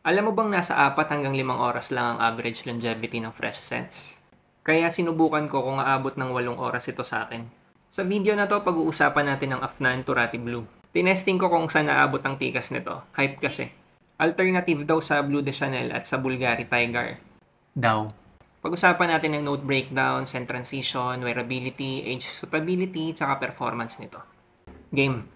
Alam mo bang nasa 4 hanggang 5 oras lang ang average longevity ng fresh scents? Kaya sinubukan ko kung aabot ng 8 oras ito sa akin. Sa video na to, pag-uusapan natin ang Afnan Turati Blue. Tinesting ko kung saan naabot ang tikas nito. Hype kasi. Alternative daw sa Blue de Chanel at sa Bulgari Tiger. Daw. Pag-usapan natin ang note breakdown, scent transition, wearability, age suitability, tsaka performance nito. Game.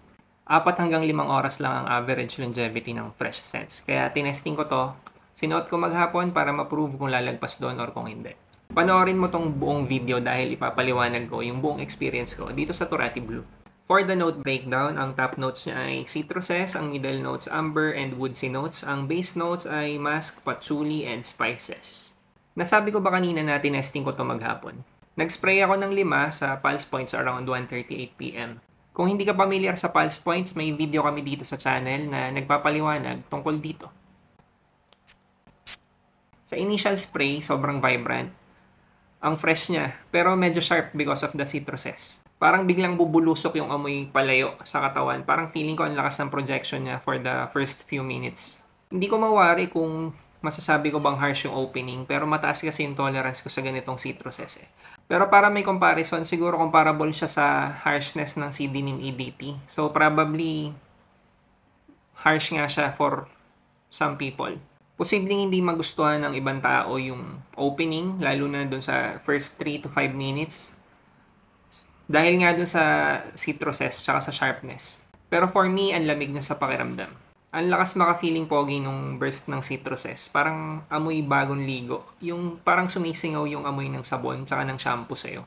4 hanggang 5 oras lang ang average longevity ng fresh scents. Kaya tinesting ko to, sinuot ko maghapon para ma-prove kung lalagpas doon or kung hindi. Panoorin mo tong buong video dahil ipapaliwanag ko yung buong experience ko dito sa Turati Blue. For the note breakdown, ang top notes niya ay citruses, ang middle notes amber and woodsy notes, ang base notes ay musk, patchouli, and spices. Nasabi ko ba kanina na tinesting ko to maghapon? Nag-spray ako ng 5 sa pulse points around 1:38 PM. Kung hindi ka familiar sa pulse points, may video kami dito sa channel na nagpapaliwanag tungkol dito. Sa initial spray, sobrang vibrant. Ang fresh niya, pero medyo sharp because of the citruses. Parang biglang bubulusok yung amoy palayo sa katawan. Parang feeling ko ang lakas ng projection niya for the first few minutes. Hindi ko mawari kung masasabi ko bang harsh yung opening, pero mataas kasi yung tolerance ko sa ganitong citruses eh. Pero para may comparison, siguro comparable siya sa harshness ng CD Neem EDT. So probably harsh nga siya for some people. Posibleng hindi magustuhan ng ibang tao yung opening, lalo na dun sa first 3 to 5 minutes. Dahil nga dun sa citruses tsaka sa sharpness. Pero for me, ang lamig na sa pakiramdam. Ang lakas maka-feeling pogi nung burst ng citruses. Parang amoy bagong ligo. Yung parang sumisingaw yung amoy ng sabon tsaka ng shampoo sa'yo.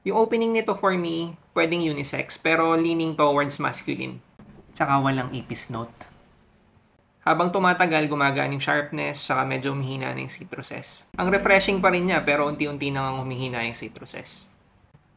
Yung opening nito for me, pwedeng unisex pero leaning towards masculine. Tsaka walang ipis note. Habang tumatagal, gumagaan yung sharpness tsaka medyo humihina na yung citruses. Ang refreshing pa rin niya pero unti-unti nang humihina yung citruses.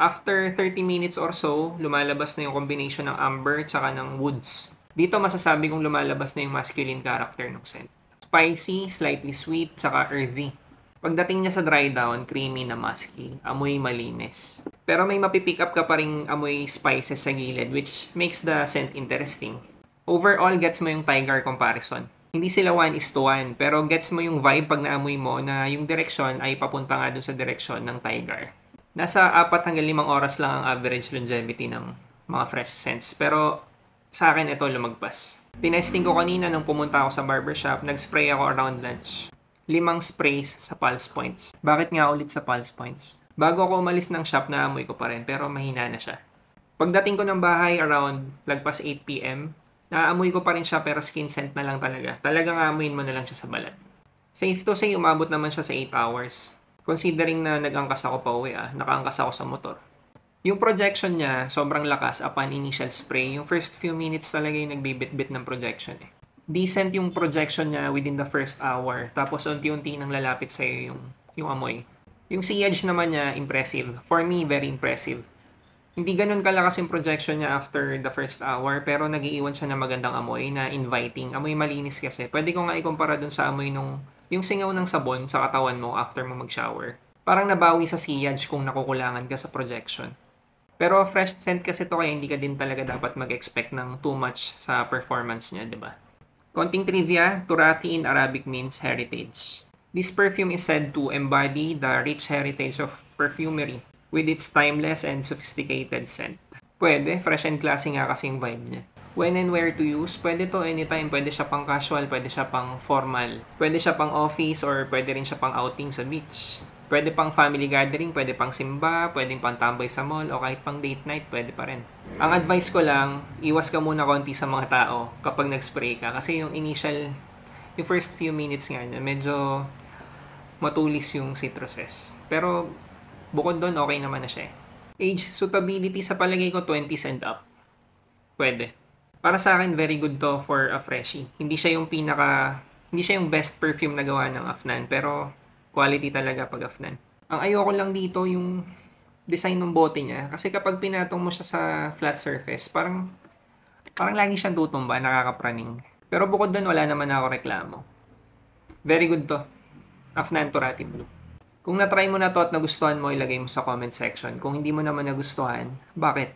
After 30 minutes or so, lumalabas na yung combination ng amber tsaka ng woods. Dito masasabi kong lumalabas na yung masculine character ng scent. Spicy, slightly sweet, tsaka earthy. Pagdating niya sa dry down, creamy na musky, amoy malinis. Pero may mapipick up ka pa ring amoy spices sa gilid which makes the scent interesting. Overall, gets mo yung Tiger comparison. Hindi sila 1:1, pero gets mo yung vibe pag naamoy mo na yung direction ay papunta nga dun sa direction ng Tiger. Nasa 4 hanggang 5 oras lang ang average longevity ng mga fresh scents, pero sa akin ito lumagpas. Tinesting ko kanina nung pumunta ako sa barbershop, nag-spray ako around lunch. 5 sprays sa pulse points. Bakit nga ulit sa pulse points? Bago ako umalis ng shop, naamoy ko pa rin pero mahina na siya. Pagdating ko ng bahay around lagpas 8 PM, naamoy ko pa rin siya pero skin scent na lang talaga. Talagang aamuyin mo na lang siya sa balat. Safe to say, umabot naman siya sa 8 hours. Considering na nag-angkas ako pa uwi nakaangkas ako sa motor. Yung projection niya, sobrang lakas upon initial spray. Yung first few minutes talaga yung nagbibit-bit ng projection eh. Decent yung projection niya within the first hour. Tapos unti-unti nang lalapit sa'yo yung amoy. Yung sillage naman niya, impressive. For me, very impressive. Hindi ganun kalakas yung projection niya after the first hour, pero nagiiwan siya ng magandang amoy na inviting. Amoy malinis kasi. Pwede ko nga ikumpara dun sa amoy yung singaw ng sabon sa katawan mo after mo mag-shower. Parang nabawi sa sillage kung nakukulangan ka sa projection. Pero fresh scent kasi to kaya hindi ka din talaga dapat mag-expect ng too much sa performance niya, di ba? Konting trivia, Turati in Arabic means heritage. This perfume is said to embody the rich heritage of perfumery with its timeless and sophisticated scent. Pwede, fresh and classy nga kasi yung vibe niya. When and where to use, pwede to anytime. Pwede siya pang casual, pwede siya pang formal. Pwede siya pang office or pwede rin siya pang outing sa beach. Pwede pang family gathering, pwede pang simba, pwede pang tambay sa mall, o kahit pang date night, pwede pa rin. Ang advice ko lang, iwas ka muna konti sa mga tao kapag nag-spray ka. Kasi yung first few minutes nga niya, medyo matulis yung citruses. Pero bukod doon, okay naman na siya. Age suitability sa palagay ko 20s and up. Pwede. Para sa akin, very good to for a freshie. Hindi siya yung best perfume na gawa ng Afnan, pero quality talaga pag Afnan. Ang ayoko lang dito yung design ng bote niya. Kasi kapag pinatong mo siya sa flat surface, parang lagi siyang tutumba, nakakapraning. Pero bukod doon, wala naman ako reklamo. Very good to. Afnan Turati Blue. Kung na-try mo na to at nagustuhan mo, ilagay mo sa comment section. Kung hindi mo naman nagustuhan, bakit?